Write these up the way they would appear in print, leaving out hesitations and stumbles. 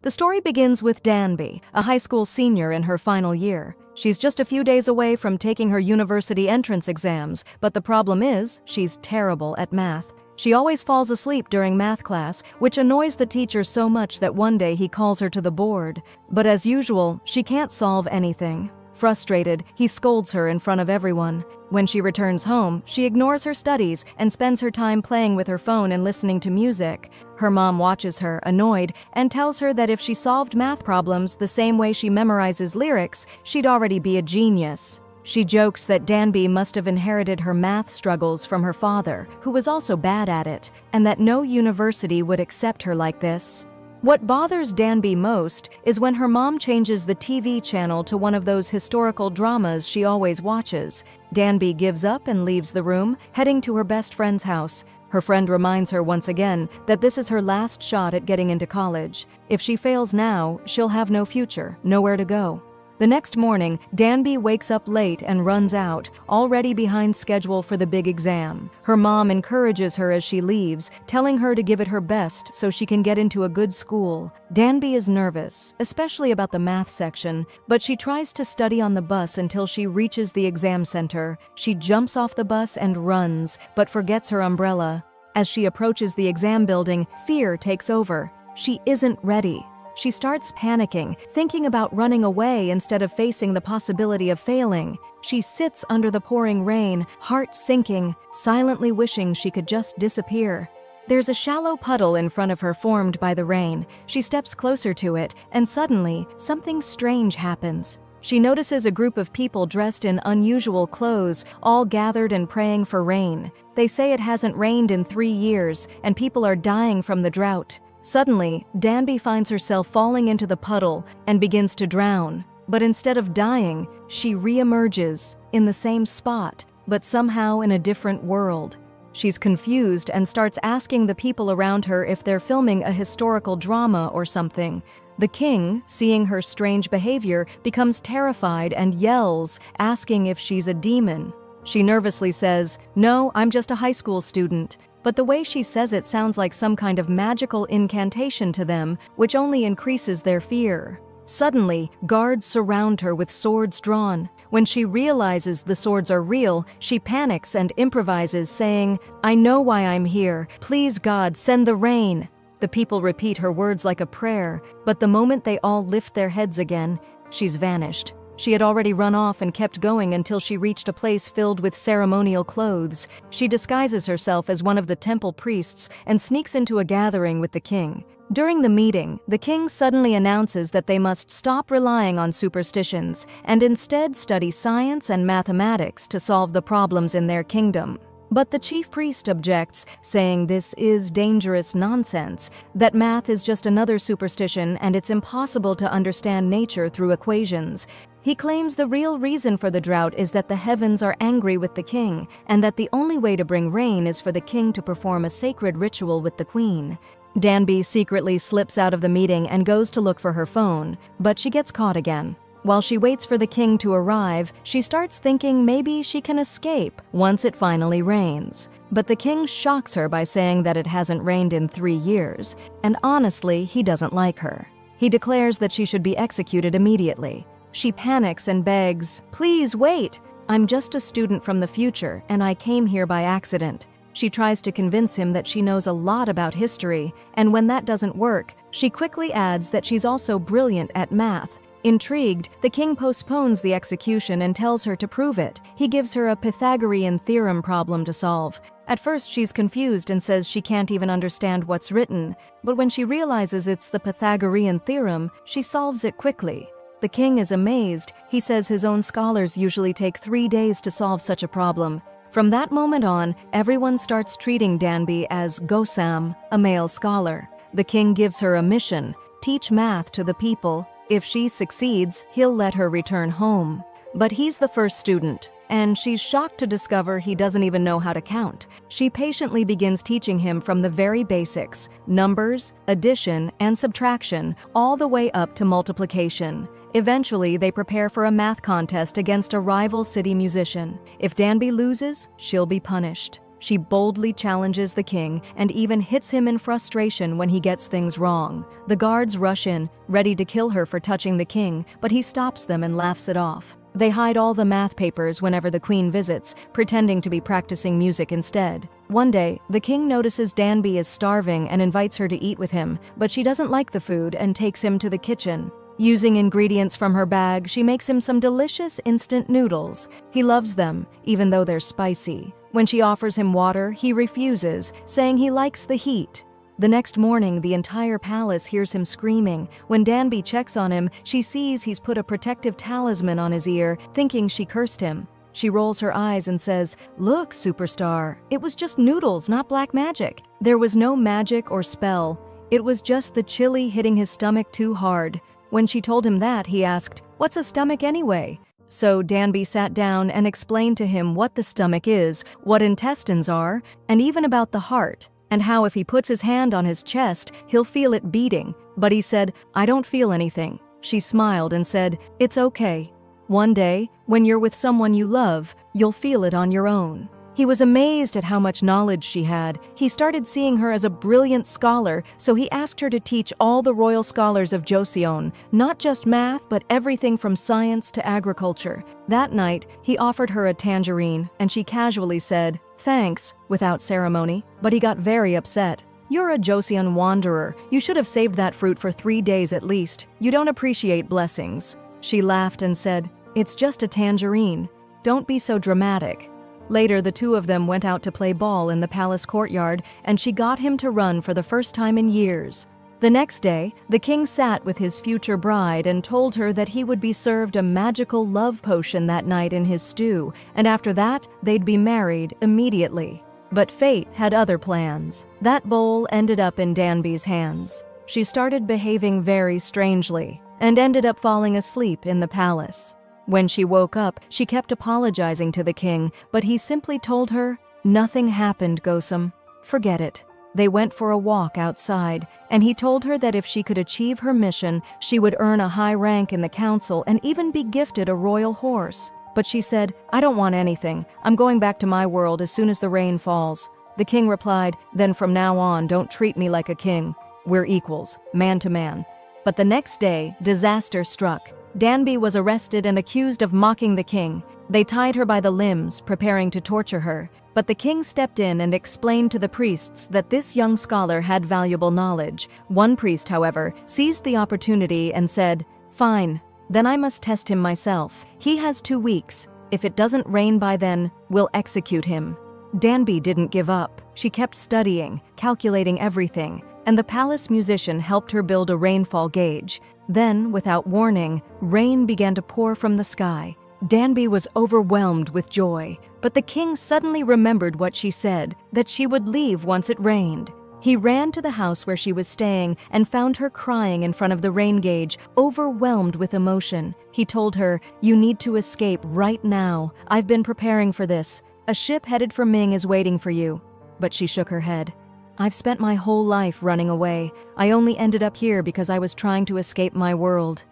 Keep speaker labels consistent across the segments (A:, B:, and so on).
A: The story begins with Danby, a high school senior in her final year. She's just a few days away from taking her university entrance exams, but the problem is, she's terrible at math. She always falls asleep during math class, which annoys the teacher so much that one day he calls her to the board. But as usual, she can't solve anything. Frustrated, he scolds her in front of everyone. When she returns home, she ignores her studies and spends her time playing with her phone and listening to music. Her mom watches her, annoyed, and tells her that if she solved math problems the same way she memorizes lyrics, she'd already be a genius. She jokes that Danby must have inherited her math struggles from her father, who was also bad at it, and that no university would accept her like this. What bothers Danby most is when her mom changes the TV channel to one of those historical dramas she always watches. Danby gives up and leaves the room, heading to her best friend's house. Her friend reminds her once again that this is her last shot at getting into college. If she fails now, she'll have no future, nowhere to go. The next morning, Danby wakes up late and runs out, already behind schedule for the big exam. Her mom encourages her as she leaves, telling her to give it her best so she can get into a good school. Danby is nervous, especially about the math section, but she tries to study on the bus until she reaches the exam center. She jumps off the bus and runs, but forgets her umbrella. As she approaches the exam building, fear takes over. She isn't ready. She starts panicking, thinking about running away instead of facing the possibility of failing. She sits under the pouring rain, heart sinking, silently wishing she could just disappear. There's a shallow puddle in front of her formed by the rain. She steps closer to it, and suddenly, something strange happens. She notices a group of people dressed in unusual clothes, all gathered and praying for rain. They say it hasn't rained in 3 years, and people are dying from the drought. Suddenly, Danby finds herself falling into the puddle and begins to drown. But instead of dying, she re-emerges in the same spot, but somehow in a different world. She's confused and starts asking the people around her if they're filming a historical drama or something. The king, seeing her strange behavior, becomes terrified and yells, asking if she's a demon. She nervously says, "No, I'm just a high school student." But the way she says it sounds like some kind of magical incantation to them, which only increases their fear. Suddenly, guards surround her with swords drawn. When she realizes the swords are real, she panics and improvises, saying, "I know why I'm here. Please God, send the rain." The people repeat her words like a prayer, but the moment they all lift their heads again, she's vanished. She had already run off and kept going until she reached a place filled with ceremonial clothes. She disguises herself as one of the temple priests and sneaks into a gathering with the king. During the meeting, the king suddenly announces that they must stop relying on superstitions and instead study science and mathematics to solve the problems in their kingdom. But the chief priest objects, saying this is dangerous nonsense, that math is just another superstition and it's impossible to understand nature through equations. He claims the real reason for the drought is that the heavens are angry with the king, and that the only way to bring rain is for the king to perform a sacred ritual with the queen. Danby secretly slips out of the meeting and goes to look for her phone, but she gets caught again. While she waits for the king to arrive, she starts thinking maybe she can escape once it finally rains. But the king shocks her by saying that it hasn't rained in 3 years, and honestly, he doesn't like her. He declares that she should be executed immediately. She panics and begs, "Please wait! I'm just a student from the future, and I came here by accident." She tries to convince him that she knows a lot about history, and when that doesn't work, she quickly adds that she's also brilliant at math. Intrigued, the king postpones the execution and tells her to prove it. He gives her a Pythagorean theorem problem to solve. At first, she's confused and says she can't even understand what's written, but when she realizes it's the Pythagorean theorem, she solves it quickly. The king is amazed. He says his own scholars usually take 3 days to solve such a problem. From that moment on, everyone starts treating Danby as Gosam, a male scholar. The king gives her a mission: teach math to the people. If she succeeds, he'll let her return home. But he's the first student, and she's shocked to discover he doesn't even know how to count. She patiently begins teaching him from the very basics: numbers, addition, and subtraction, all the way up to multiplication. Eventually, they prepare for a math contest against a rival city musician. If Danby loses, she'll be punished. She boldly challenges the king and even hits him in frustration when he gets things wrong. The guards rush in, ready to kill her for touching the king, but he stops them and laughs it off. They hide all the math papers whenever the queen visits, pretending to be practicing music instead. One day, the king notices Danby is starving and invites her to eat with him, but she doesn't like the food and takes him to the kitchen. Using ingredients from her bag, she makes him some delicious instant noodles. He loves them, even though they're spicy. When she offers him water, he refuses, saying he likes the heat. The next morning, the entire palace hears him screaming. When Danby checks on him, she sees he's put a protective talisman on his ear, thinking she cursed him. She rolls her eyes and says, "Look, superstar, it was just noodles, not black magic." There was no magic or spell. It was just the chili hitting his stomach too hard. When she told him that, he asked, "What's a stomach anyway?" So Danby sat down and explained to him what the stomach is, what intestines are, and even about the heart, and how if he puts his hand on his chest, he'll feel it beating. But he said, "I don't feel anything." She smiled and said, "It's okay. One day, when you're with someone you love, you'll feel it on your own." He was amazed at how much knowledge she had. He started seeing her as a brilliant scholar, so he asked her to teach all the royal scholars of Joseon, not just math, but everything from science to agriculture. That night, he offered her a tangerine, and she casually said, "Thanks," without ceremony, but he got very upset. "You're a Joseon wanderer. You should have saved that fruit for 3 days at least. You don't appreciate blessings." She laughed and said, "It's just a tangerine. Don't be so dramatic." Later, the two of them went out to play ball in the palace courtyard, and she got him to run for the first time in years. The next day, the king sat with his future bride and told her that he would be served a magical love potion that night in his stew, and after that, they'd be married immediately. But fate had other plans. That bowl ended up in Danby's hands. She started behaving very strangely, and ended up falling asleep in the palace. When she woke up, she kept apologizing to the king, but he simply told her, "Nothing happened, Gosum. Forget it." They went for a walk outside, and he told her that if she could achieve her mission, she would earn a high rank in the council and even be gifted a royal horse. But she said, "I don't want anything. I'm going back to my world as soon as the rain falls." The king replied, "Then from now on, don't treat me like a king. We're equals, man to man." But the next day, disaster struck. Danby was arrested and accused of mocking the king. They tied her by the limbs, preparing to torture her. But the king stepped in and explained to the priests that this young scholar had valuable knowledge. One priest, however, seized the opportunity and said, "Fine, then I must test him myself. He has 2 weeks. If it doesn't rain by then, we'll execute him." Danby didn't give up. She kept studying, calculating everything, and the palace musician helped her build a rainfall gauge. Then, without warning, rain began to pour from the sky. Danby was overwhelmed with joy, but the king suddenly remembered what she said, that she would leave once it rained. He ran to the house where she was staying and found her crying in front of the rain gauge, overwhelmed with emotion. He told her, "You need to escape right now. I've been preparing for this. A ship headed for Ming is waiting for you." But she shook her head. "I've spent my whole life running away. I only ended up here because I was trying to escape my world."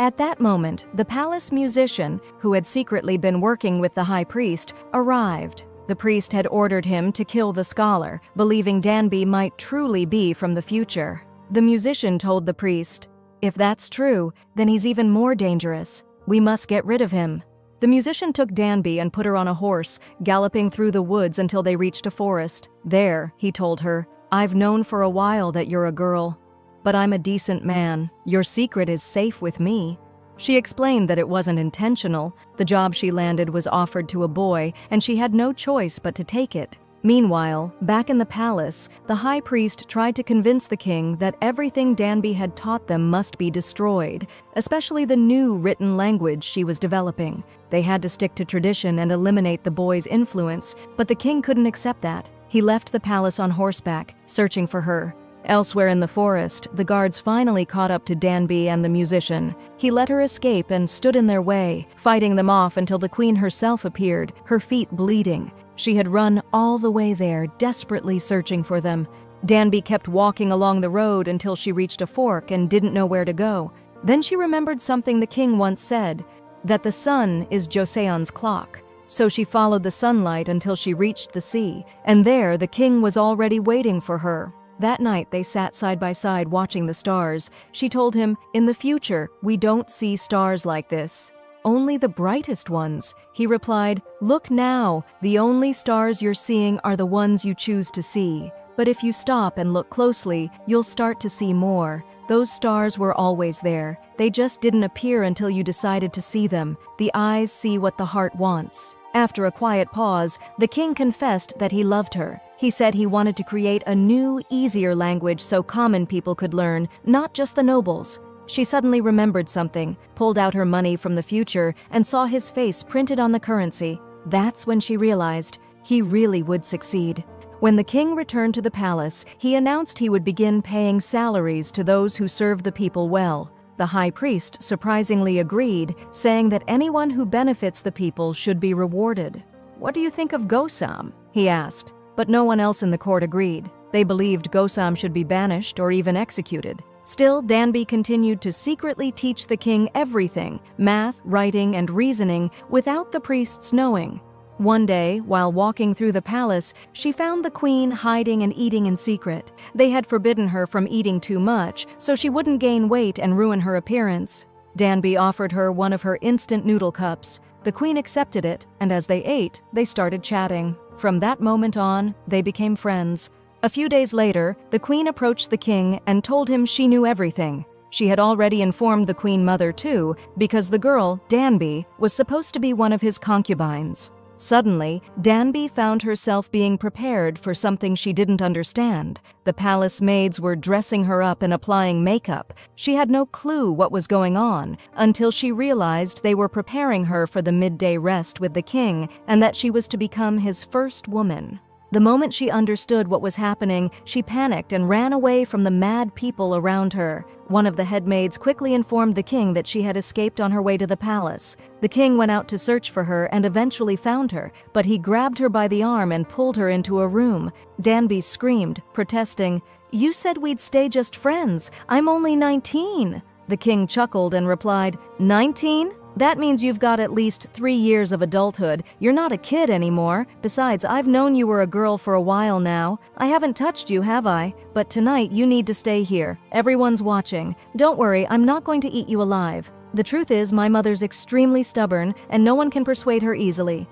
A: At that moment, the palace musician, who had secretly been working with the high priest, arrived. The priest had ordered him to kill the scholar, believing Danby might truly be from the future. The musician told the priest, "If that's true, then he's even more dangerous. We must get rid of him." The musician took Danby and put her on a horse, galloping through the woods until they reached a forest. There, he told her, "I've known for a while that you're a girl, but I'm a decent man. Your secret is safe with me." She explained that it wasn't intentional. The job she landed was offered to a boy, and she had no choice but to take it. Meanwhile, back in the palace, the high priest tried to convince the king that everything Danby had taught them must be destroyed, especially the new written language she was developing. They had to stick to tradition and eliminate the boy's influence, but the king couldn't accept that. He left the palace on horseback, searching for her. Elsewhere in the forest, the guards finally caught up to Danby and the musician. He let her escape and stood in their way, fighting them off until the queen herself appeared, her feet bleeding. She had run all the way there, desperately searching for them. Danby kept walking along the road until she reached a fork and didn't know where to go. Then she remembered something the king once said, that the sun is Joseon's clock. So she followed the sunlight until she reached the sea, and there the king was already waiting for her. That night they sat side by side watching the stars. She told him, "In the future, we don't see stars like this. Only the brightest ones." He replied, "Look now, the only stars you're seeing are the ones you choose to see. But if you stop and look closely, you'll start to see more. Those stars were always there. They just didn't appear until you decided to see them. The eyes see what the heart wants." After a quiet pause, the king confessed that he loved her. He said he wanted to create a new, easier language so common people could learn, not just the nobles. She suddenly remembered something, pulled out her money from the future, and saw his face printed on the currency. That's when she realized he really would succeed. When the king returned to the palace, he announced he would begin paying salaries to those who serve the people well. The high priest surprisingly agreed, saying that anyone who benefits the people should be rewarded. "What do you think of Gosam?" he asked, but no one else in the court agreed. They believed Gosam should be banished or even executed. Still, Danby continued to secretly teach the king everything, math, writing, and reasoning, without the priests knowing. One day, while walking through the palace, she found the queen hiding and eating in secret. They had forbidden her from eating too much, so she wouldn't gain weight and ruin her appearance. Danby offered her one of her instant noodle cups. The queen accepted it, and as they ate, they started chatting. From that moment on, they became friends. A few days later, the queen approached the king and told him she knew everything. She had already informed the queen mother too, because the girl, Danby, was supposed to be one of his concubines. Suddenly, Danby found herself being prepared for something she didn't understand. The palace maids were dressing her up and applying makeup. She had no clue what was going on until she realized they were preparing her for the midday rest with the king and that she was to become his first woman. The moment she understood what was happening, she panicked and ran away from the mad people around her. One of the headmaids quickly informed the king that she had escaped on her way to the palace. The king went out to search for her and eventually found her, but he grabbed her by the arm and pulled her into a room. Danby screamed, protesting, "You said we'd stay just friends. I'm only 19. The king chuckled and replied, 19? That means you've got at least 3 years of adulthood. You're not a kid anymore. Besides, I've known you were a girl for a while now. I haven't touched you, have I? But tonight you need to stay here. Everyone's watching. Don't worry, I'm not going to eat you alive. The truth is, my mother's extremely stubborn, and no one can persuade her easily."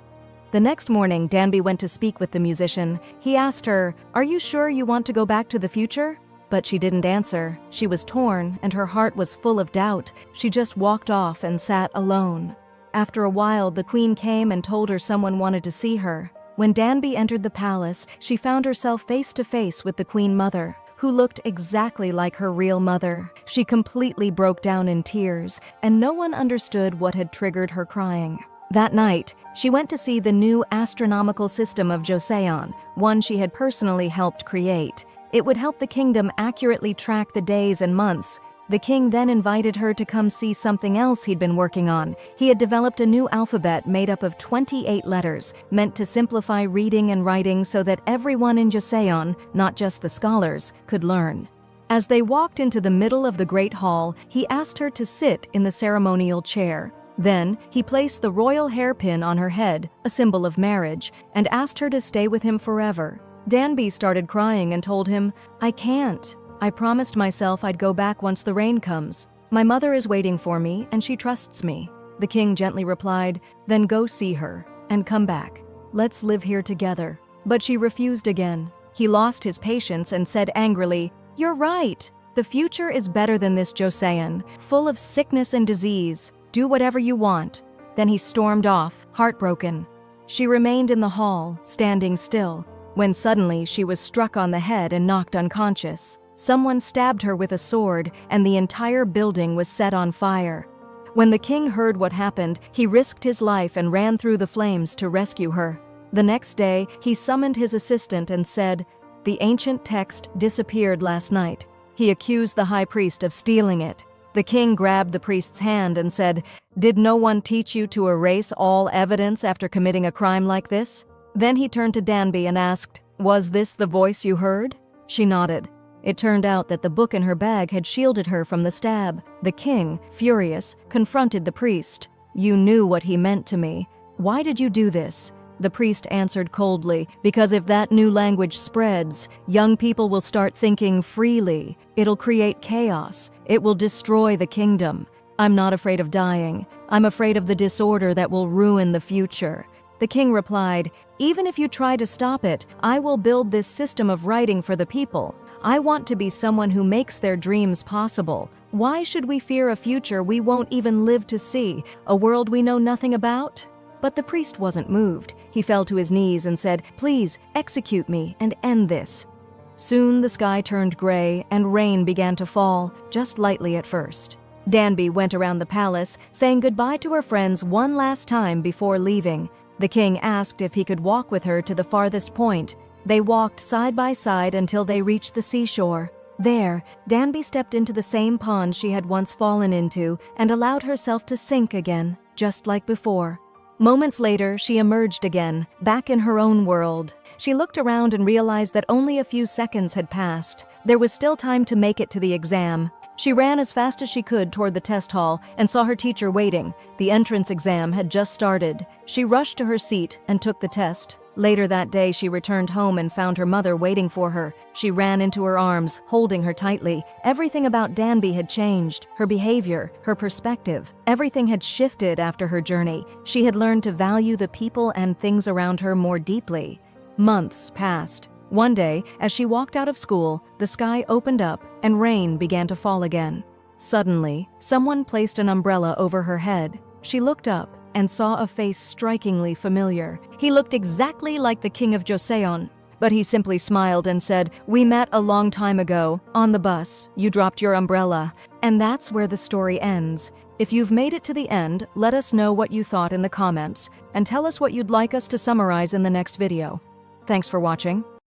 A: The next morning, Danby went to speak with the musician. He asked her, "Are you sure you want to go back to the future?" But she didn't answer. She was torn, and her heart was full of doubt. She just walked off and sat alone. After a while, the queen came and told her someone wanted to see her. When Danby entered the palace, she found herself face to face with the queen mother, who looked exactly like her real mother. She completely broke down in tears, and no one understood what had triggered her crying. That night, she went to see the new astronomical system of Joseon, one she had personally helped create. It would help the kingdom accurately track the days and months. The king then invited her to come see something else he'd been working on. He had developed a new alphabet made up of 28 letters, meant to simplify reading and writing so that everyone in Joseon, not just the scholars, could learn. As they walked into the middle of the great hall, he asked her to sit in the ceremonial chair. Then, he placed the royal hairpin on her head, a symbol of marriage, and asked her to stay with him forever. Danby started crying and told him, "I can't. I promised myself I'd go back once the rain comes. My mother is waiting for me, and she trusts me." The king gently replied, "Then go see her, and come back. Let's live here together." But she refused again. He lost his patience and said angrily, "You're right. The future is better than this Joseon, full of sickness and disease. Do whatever you want." Then he stormed off, heartbroken. She remained in the hall, standing still, when suddenly she was struck on the head and knocked unconscious. Someone stabbed her with a sword, and the entire building was set on fire. When the king heard what happened, he risked his life and ran through the flames to rescue her. The next day, he summoned his assistant and said, "The ancient text disappeared last night." He accused the high priest of stealing it. The king grabbed the priest's hand and said, "Did no one teach you to erase all evidence after committing a crime like this?" Then he turned to Danby and asked, "Was this the voice you heard?" She nodded. It turned out that the book in her bag had shielded her from the stab. The king, furious, confronted the priest. "You knew what he meant to me. "Why did you do this?" The priest answered coldly, "Because if that new language spreads, young people will start thinking freely. It'll create chaos. It will destroy the kingdom. I'm not afraid of dying. I'm afraid of the disorder that will ruin the future." The king replied, "Even if you try to stop it, I will build this system of writing for the people. I want to be someone who makes their dreams possible. Why should we fear a future we won't even live to see, a world we know nothing about?" But the priest wasn't moved. He fell to his knees and said, "Please, execute me and end this." Soon the sky turned gray and rain began to fall, just lightly at first. Danby went around the palace, saying goodbye to her friends one last time before leaving. The king asked if he could walk with her to the farthest point. They walked side by side until they reached the seashore. There, Danby stepped into the same pond she had once fallen into and allowed herself to sink again, just like before. Moments later, she emerged again, back in her own world. She looked around and realized that only a few seconds had passed. There was still time to make it to the exam. She ran as fast as she could toward the test hall and saw her teacher waiting. The entrance exam had just started. She rushed to her seat and took the test. Later that day, she returned home and found her mother waiting for her. She ran into her arms, holding her tightly. Everything about Danby had changed. Her behavior, her perspective. Everything had shifted after her journey. She had learned to value the people and things around her more deeply. Months passed. One day, as she walked out of school, the sky opened up and rain began to fall again. Suddenly, someone placed an umbrella over her head. She looked up and saw a face strikingly familiar. He looked exactly like the king of Joseon. But he simply smiled and said, "We met a long time ago, on the bus. You dropped your umbrella." And that's where the story ends. If you've made it to the end, let us know what you thought in the comments, and tell us what you'd like us to summarize in the next video. Thanks for watching.